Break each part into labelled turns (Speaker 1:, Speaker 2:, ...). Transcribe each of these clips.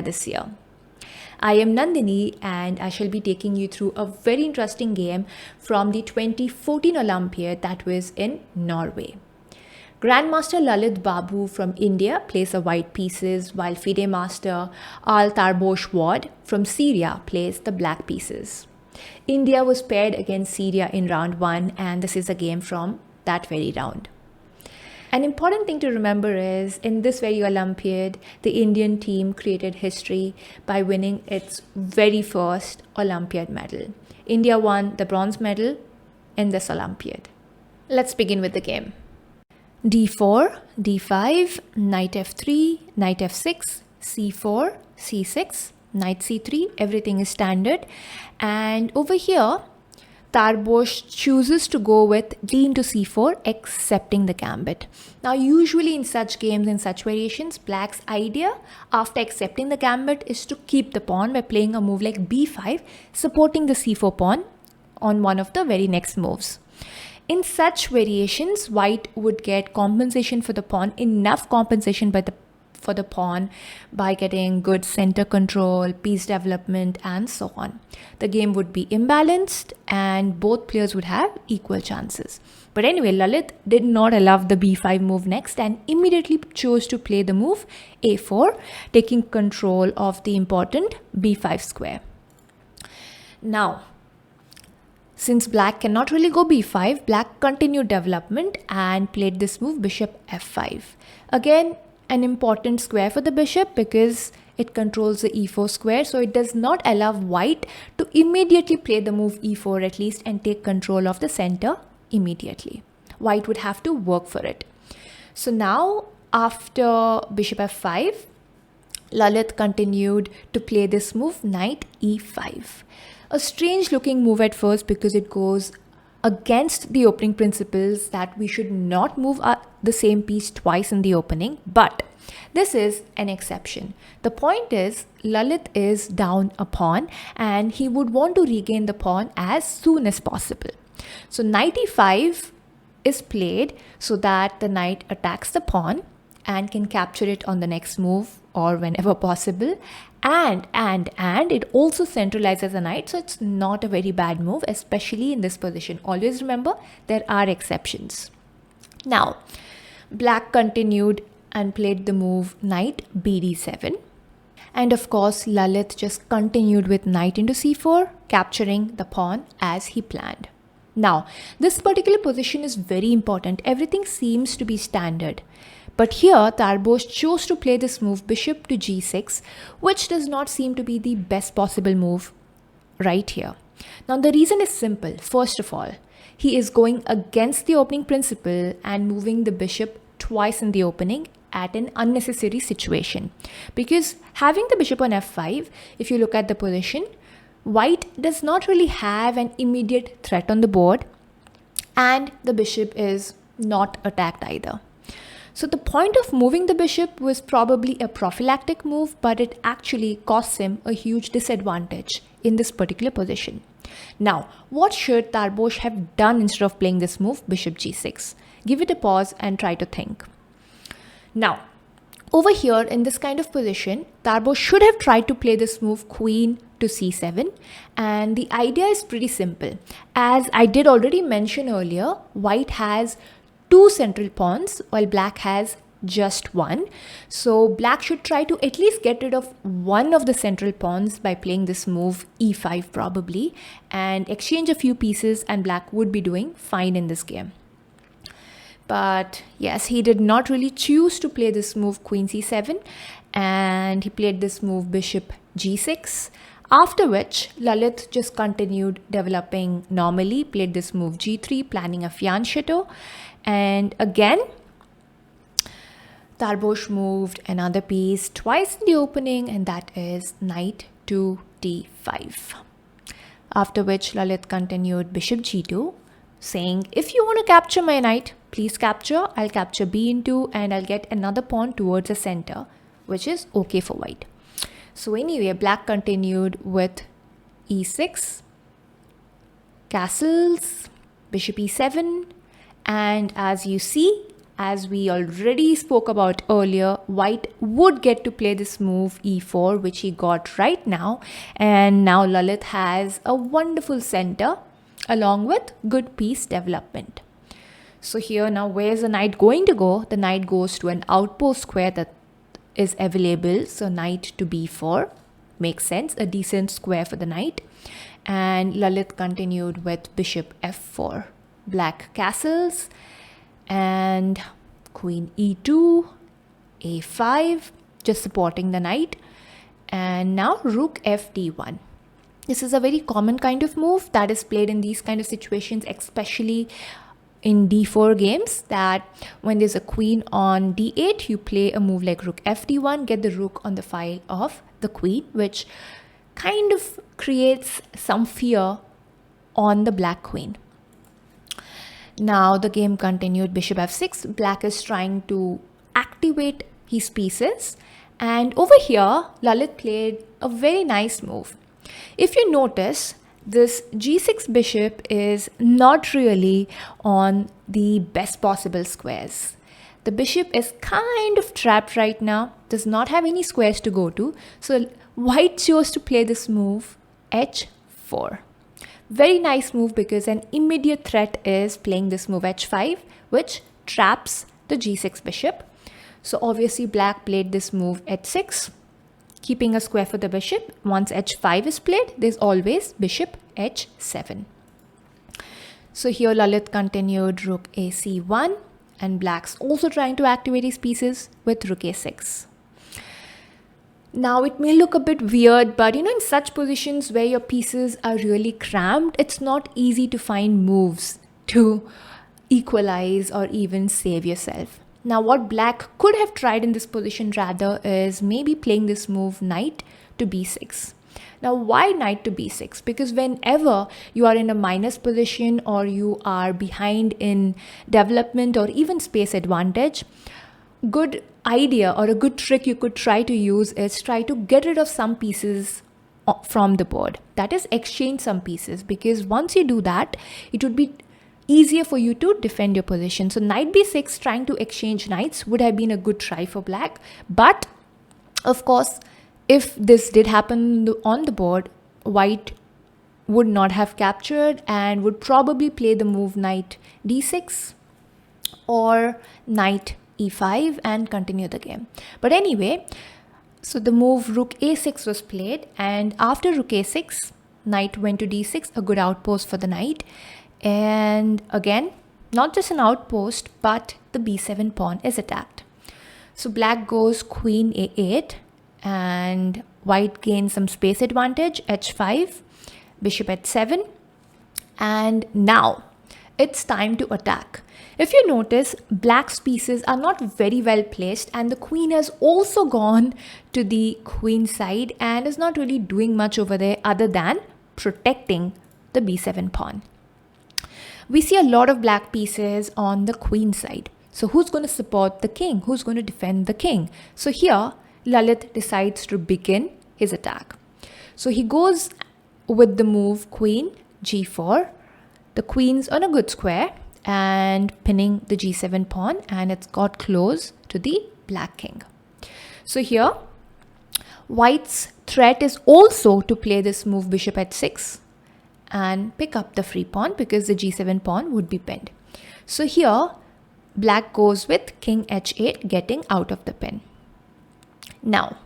Speaker 1: this year. I am Nandini and I shall be taking you through a very interesting game from the 2014 Olympiad that was in Norway. Grandmaster Lalith Babu from India plays the white pieces while FIDE master Al Tarbosh Ward from Syria plays the black pieces. India was paired against Syria in round 1 and this is a game from that very round. An important thing to remember is, in this very Olympiad, the Indian team created history by winning its very first Olympiad medal. India won the bronze medal in this Olympiad. Let's begin with the game. d4, d5, knight f3, knight f6, c4, c6, knight c3, everything is standard. And over here, Tarbosh chooses to go with d into c4, accepting the gambit. Now, usually in such games, in such variations, black's idea after accepting the gambit is to keep the pawn by playing a move like b5, supporting the c4 pawn on one of the very next moves. In such variations, white would get compensation for the pawn, enough compensation for the pawn by getting good center control, piece development, and so on. The game would be imbalanced and both players would have equal chances. But anyway, Lalith did not allow the b5 move next and immediately chose to play the move a4, taking control of the important b5 square. Now, since black cannot really go b5, black continued development and played this move bishop f5. Again, an important square for the bishop because it controls the e4 square, so it does not allow white to immediately play the move e4 at least and take control of the center immediately. White would have to work for it. So now after bishop f5, Lalith continued to play this move knight e5. A strange looking move at first because it goes against the opening principles that we should not move the same piece twice in the opening, but this is an exception. The point is, Lalith is down a pawn and he would want to regain the pawn as soon as possible. So knight e5 is played so that the knight attacks the pawn and can capture it on the next move or whenever possible. And it also centralizes the knight, so it's not a very bad move, especially in this position. Always remember, there are exceptions. Now, black continued and played the move knight bd7. And of course, Lalith just continued with knight into c4, capturing the pawn as he planned. Now, this particular position is very important. Everything seems to be standard. But here, Tarbosh chose to play this move bishop to g6, which does not seem to be the best possible move right here. Now, the reason is simple. First of all, he is going against the opening principle and moving the bishop twice in the opening at an unnecessary situation. Because having the bishop on f5, if you look at the position, white does not really have an immediate threat on the board and the bishop is not attacked either. So the point of moving the bishop was probably a prophylactic move, but it actually costs him a huge disadvantage in this particular position. Now, what should Tarbosh have done instead of playing this move, bishop g6? Give it a pause and try to think. Now, over here in this kind of position, Tarbosh should have tried to play this move queen to c7, and the idea is pretty simple. As I did already mention earlier, white has two central pawns while black has just one. So black should try to at least get rid of one of the central pawns by playing this move e5 probably and exchange a few pieces, and black would be doing fine in this game. But yes, he did not really choose to play this move queen c7 and he played this move bishop g6. After which, Lalith just continued developing normally, played this move g3, planning a fianchetto. And again, Tarbosh moved another piece twice in the opening, and that is knight to d5. After which, Lalith continued bishop g2, saying, if you want to capture my knight, please capture. I'll capture b into and I'll get another pawn towards the center, which is okay for white. So anyway, black continued with e6, castles, bishop e7, and as you see, as we already spoke about earlier, white would get to play this move e4, which he got right now. And now Lalith has a wonderful center along with good piece development. So here now, where's the knight going to go? The knight goes to an outpost square that is available. So knight to b4 makes sense, a decent square for the knight. And Lalith continued with bishop f4. Black castles and queen e2, a5, just supporting the knight. And now rook f d1. This is a very common kind of move that is played in these kind of situations, especially in d4 games, that when there's a queen on d8, you play a move like rook f d1, get the rook on the file of the queen, which kind of creates some fear on the black queen. Now the game continued, bishop f6. Black is trying to activate his pieces, and over here Lalith played a very nice move. If you notice, this g6 bishop is not really on the best possible squares. The bishop is kind of trapped right now, does not have any squares to go to. So white chose to play this move h4. Very nice move, because an immediate threat is playing this move h5, which traps the g6 bishop. So obviously black played this move h6, keeping a square for the bishop. Once h5 is played, there's always bishop h7. So here Lalith continued rook ac1, and black's also trying to activate his pieces with rook a6. Now it may look a bit weird, but in such positions where your pieces are really cramped, it's not easy to find moves to equalize or even save yourself. Now what black could have tried in this position rather is maybe playing this move knight to b6. Now why knight to b6? Because whenever you are in a minus position or you are behind in development or even space advantage, good idea or a good trick you could try to use is try to get rid of some pieces from the board. That is, exchange some pieces, because once you do that, it would be easier for you to defend your position. So knight b6, trying to exchange knights, would have been a good try for black. But of course, if this did happen on the board, white would not have captured and would probably play the move knight d6 or knight e5 and continue the game. But anyway, so the move rook a6 was played, and after rook a6, knight went to d6, a good outpost for the knight. And again, not just an outpost, but the b7 pawn is attacked. So black goes queen a8, and white gains some space advantage, h5, bishop h7, and now it's time to attack. If you notice, black's pieces are not very well placed, and the queen has also gone to the queen side and is not really doing much over there other than protecting the b7 pawn. We see a lot of black pieces on the queen side. So who's going to support the king? Who's going to defend the king? So here, Lalith decides to begin his attack. So he goes with the move queen g4. The queen's on a good square and pinning the g7 pawn, and it's got close to the black king. So here, white's threat is also to play this move bishop h6 and pick up the free pawn, because the g7 pawn would be pinned. So here, black goes with king h8, getting out of the pin. Now,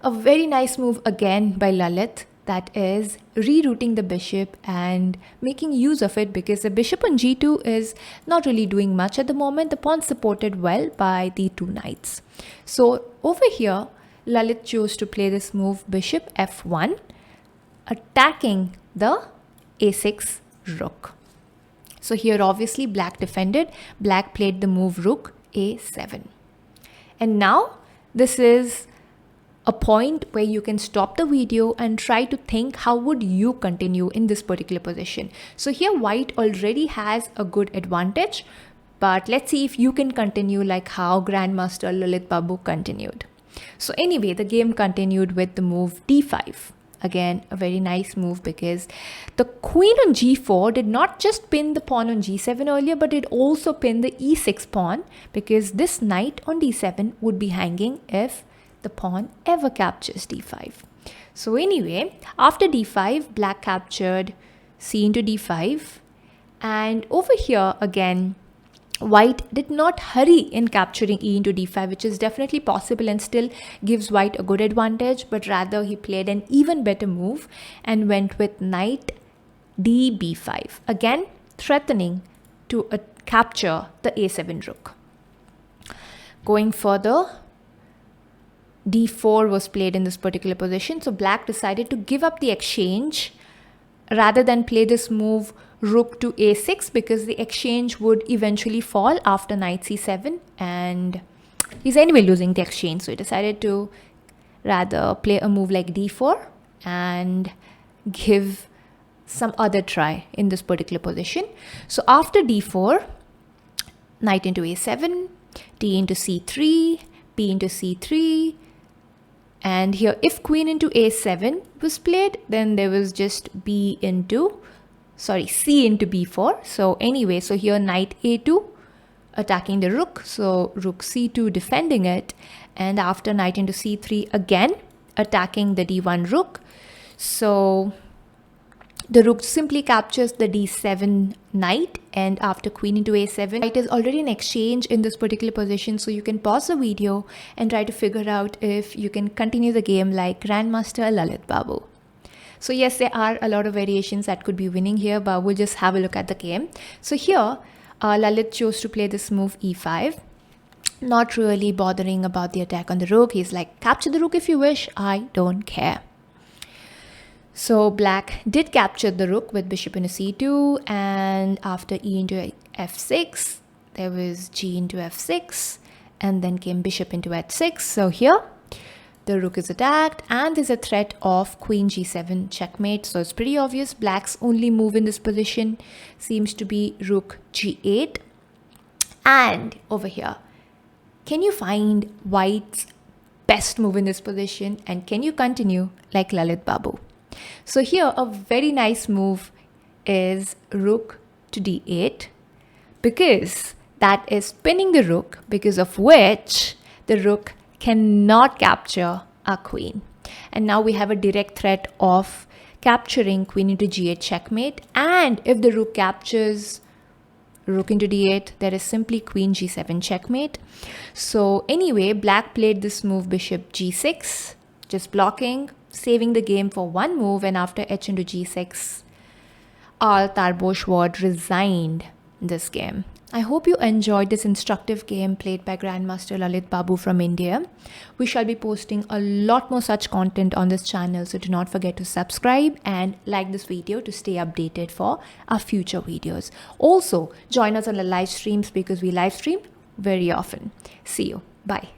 Speaker 1: a very nice move again by Lalith, that is rerouting the bishop and making use of it, because the bishop on g2 is not really doing much at the moment. The pawn's supported well by the two knights. So over here, Lalith chose to play this move bishop f1, attacking the a6 rook. So here obviously black defended. Black played the move rook a7. And now this is a point where you can stop the video and try to think, how would you continue in this particular position? So here white already has a good advantage, but let's see if you can continue like how Grandmaster Lalith Babu continued. So anyway, the game continued with the move d5. Again, a very nice move because the queen on g4 did not just pin the pawn on g7 earlier, but it also pinned the e6 pawn, because this knight on d7 would be hanging if the pawn ever captures d5. So anyway, after d5, black captured c into d5. And over here again, white did not hurry in capturing e into d5, which is definitely possible and still gives white a good advantage, but rather he played an even better move and went with knight db5, again threatening to capture the a7 rook. Going further, d4 was played in this particular position, so black decided to give up the exchange rather than play this move rook to a6, because the exchange would eventually fall after knight c7 and he's anyway losing the exchange. So he decided to rather play a move like d4 and give some other try in this particular position. So after d4, knight into a7, d into c3, b into c3, and here if queen into a7 was played, then there was just c into b4. So anyway, so here knight a2 attacking the rook, so rook c2 defending it, and after knight into c3 again attacking the d1 rook. So the rook simply captures the d7 knight, and after queen into a7, white is already in exchange in this particular position. So you can pause the video and try to figure out if you can continue the game like Grandmaster Lalith Babu. So yes, there are a lot of variations that could be winning here, but we'll just have a look at the game. So here, Lalith chose to play this move e5, not really bothering about the attack on the rook. He's like, capture the rook if you wish, I don't care. So black did capture the rook with bishop into c2, and after e into f6, there was g into f6, and then came bishop into h6. So here, the rook is attacked and there's a threat of queen g7 checkmate. So it's pretty obvious black's only move in this position seems to be rook g8. And over here, can you find white's best move in this position, and can you continue like Lalith Babu? So here a very nice move is rook to d8, because that is pinning the rook, because of which the rook cannot capture our queen. And now we have a direct threat of capturing queen into g8 checkmate, and if the rook captures rook into d8, there is simply queen g7 checkmate. So anyway, black played this move bishop g6, just blocking, saving the game for one move, and after h into g6, Al Tarboshward resigned this game. I hope you enjoyed this instructive game played by Grandmaster Lalith Babu from India. We shall be posting a lot more such content on this channel, so do not forget to subscribe and like this video to stay updated for our future videos. Also, join us on the live streams, because we live stream very often. See you. Bye.